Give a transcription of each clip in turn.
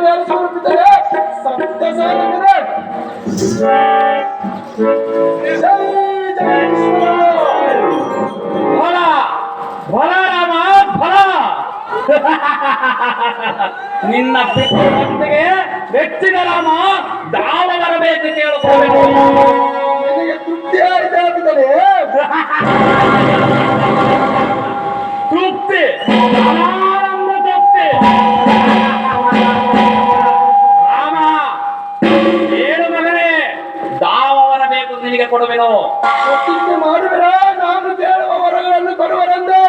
ನೆರವೇರಿಸುತ್ತಿದ್ದರೆ ಸಂತಸ ಆಗುತ್ತದೆ. ಜೈ ಜಗದೀಶ್ವರ. ಫಲ ಫಲ ರಾಮ ಫಲ. ನಿನ್ನ ಪಿತೃವಂತಿಗೆ ಹೆಚ್ಚಿನ ರಾಮ ದಾವ ಬರಬೇಕು ಕೇಳಿಕೊಳ್ಳಬೇಕು. ನಿನಗೆ ತೃಪ್ತಿ ಆಯಿತಾಗುತ್ತದೆ. ತೃಪ್ತಿ ಆನಂದ ತೃಪ್ತಿ. ರಾಮ ಏನು ಮಗನೇ, ದಾವ ಬರಬೇಕು ನಿನಗೆ ಕೊಡುವೆನು. ಪ್ರತಿಜ್ಞೆ ಮಾಡುವಿರ ನಾನು ಕೇಳುವ ವರಗಳನ್ನು ಕೊಡುವರೆಂದು.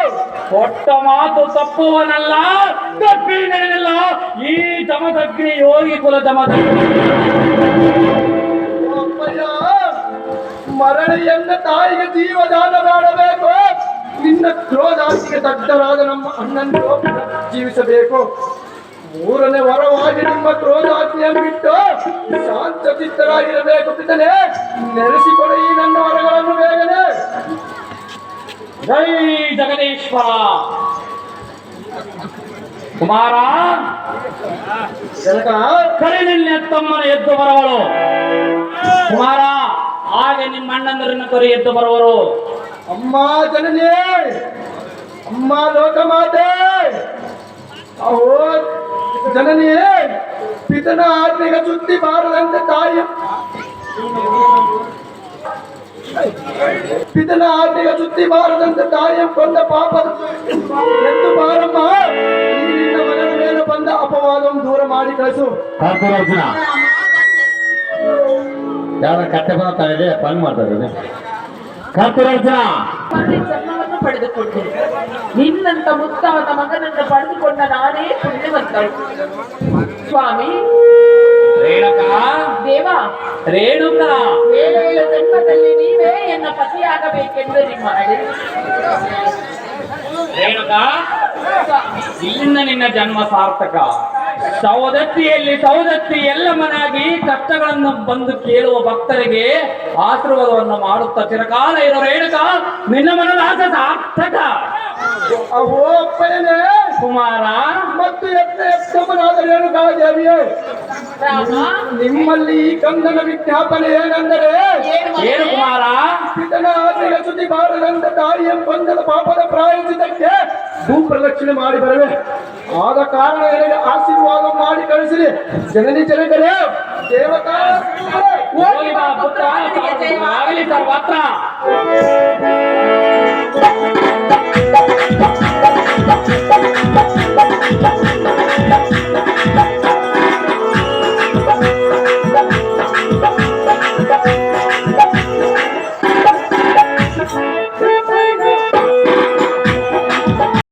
ಕೊಟ್ಟ ಮಾತು ತಪ್ಪುವನಲ್ಲ, ತಪ್ಪಿ ನಡೆದಿಲ್ಲ ಈ ಜಮದಗ್ನಿ ಯೋಗಿ ಕುಲ ಜಮದಗ್ನಿ. ಅಪ್ಪಯ್ಯ, ಮರಳಿಯನ್ನ ತಾಯಿಗೆ ಜೀವದಾನ ಮಾಡಬೇಕು. ನಿನ್ನ ಕ್ರೋಧಾತಿಗೆ ದಗ್ಧರಾದ ನಮ್ಮ ಅಣ್ಣನ್ನು ಜೀವಿಸಬೇಕು. ಮೂರನೇ ವರವಾಗಿ ನಿಮ್ಮ ಕ್ರೋಧಾಜ್ಞೆಯನ್ನು ಬಿಟ್ಟು ಶಾಂತ ಚಿತ್ತರಾಗಿರಬೇಕು. ಪಿತನೇ, ನೆಲೆಸಿಕೊಡು ಈ ನನ್ನ ವರಗಳನ್ನು ಬೇಗನೆ. ಜೈ ಜಗದೀಶ್ವರ. ಕುಮಾರ, ಜನಕ ಕರೆ ನಿನ್ನೆ ತಮ್ಮನ ಎದ್ದು ಬರುವಳು. ಕುಮಾರ, ಹಾಗೆ ನಿಮ್ಮ ಅಣ್ಣಂದರನ್ನು ಕರೆ ಎದ್ದು ಬರುವರು. ಅಮ್ಮ ಜನನಿ, ಅಮ್ಮ ಲೋಕಮಾತೆ, ಅಹೋ ಜನನಿ, ಪಿತನ ಆಜ್ಞೆಗೆ ಸುದ್ದಿ ಬಾರದಂತೆ ತಾಯಿ ಪಿತನ ಆಜ್ಞೆಗೆ ಸುದ್ದಿ ಬಾರದಂತೆ ತಾಯಿಯ ಕೊಂದ ಪಾಪ ಎಂದು ಬಾರಮ್ಮ. ಈ ನಿನ್ನ ಮಗನ ಮೇಲೆ ಬಂದ ಅಪವಾದವನ್ನು ದೂರ ಮಾಡಿ ಕಳಿಸು. ಯಾವ ಕತ್ತೆ ಬರ್ತಾಯಿದೆ ಫೋನ್ ಮಾಡ್ತಾ ಇದ್ದೇನೆ. ಕರ್ತರಾಜ ಜನ್ಮವನ್ನು ಪಡೆದುಕೊಂಡೆ. ನಿನ್ನಂತ ಮುತ್ತಾದ ಮಗನನ್ನು ಪಡೆದುಕೊಂಡ ನಾನೇ ಪುಣ್ಯವಂತಳು. ಸ್ವಾಮಿ ರೇಣುಕಾ, ದೇವ, ರೇಣುಕಾ, 7 ಜನ್ಮದಲ್ಲಿ ನೀವೇ ಎನ್ನ ಪತಿಯಾಗಬೇಕೆಂದು ನಿಮ್ಮ ಅಡೆ. ರೇಣುಕಾ, ಇಲ್ಲಿಂದ ನಿನ್ನ ಜನ್ಮ ಸಾರ್ಥಕ. ಸೌದತ್ತಿಯಲ್ಲಿ ಸೌದತ್ತಿ ಎಲ್ಲಮ್ಮನಾಗಿ ಕಷ್ಟಗಳನ್ನು ಬಂದು ಕೇಳುವ ಭಕ್ತರಿಗೆ ಆಶೀರ್ವಾದವನ್ನು ಮಾಡುತ್ತಾ ಚಿರಕಾಲ ಇರೋ ರೇಣುಕಾ, ನಿನ್ನ ಮನದ ಆಸೆ ಸಾರ್ಥಕ. ಅಹೋ ಅಪ್ಪನೇ, ಕುಮಾರ ಮತ್ತು ಎತ್ತಮ್ಮನಾದ ರೇಣುಕಾ ದೇವಿಯೇ, ನಿಮ್ಮಲ್ಲಿ ಈ ಕಂದನ ವಿಜ್ಞಾಪನೆ ಏನೆಂದರೆ, ಏನು ಕುಮಾರ? ಪಿತನ ಆಜ್ಞೆಗೆ ಸುದ್ದಿ ಬಾರದಂತೆ ತಾಯಿಯ ಕೊಂದದ ಪಾಪದ ಪ್ರಾಯಶ್ಚಿತ್ತಕ್ಕೆ ಭೂಪ್ರದಕ್ಷಿಣೆ ಮಾಡಿ ಬರವೆ. ಆದ ಕಾರಣ ನನಗೆ ಆಶೀರ್ವಾದ ಮಾಡಿ ಕಳಿಸಿರಿ. ಜನನಿ ಜನಕರೇ, ದೇವತಾ ಹೋಗಿ ಬಾ ಪುತ್ರ, ಆಗಲಿ ಸರ್ವತ್ರ.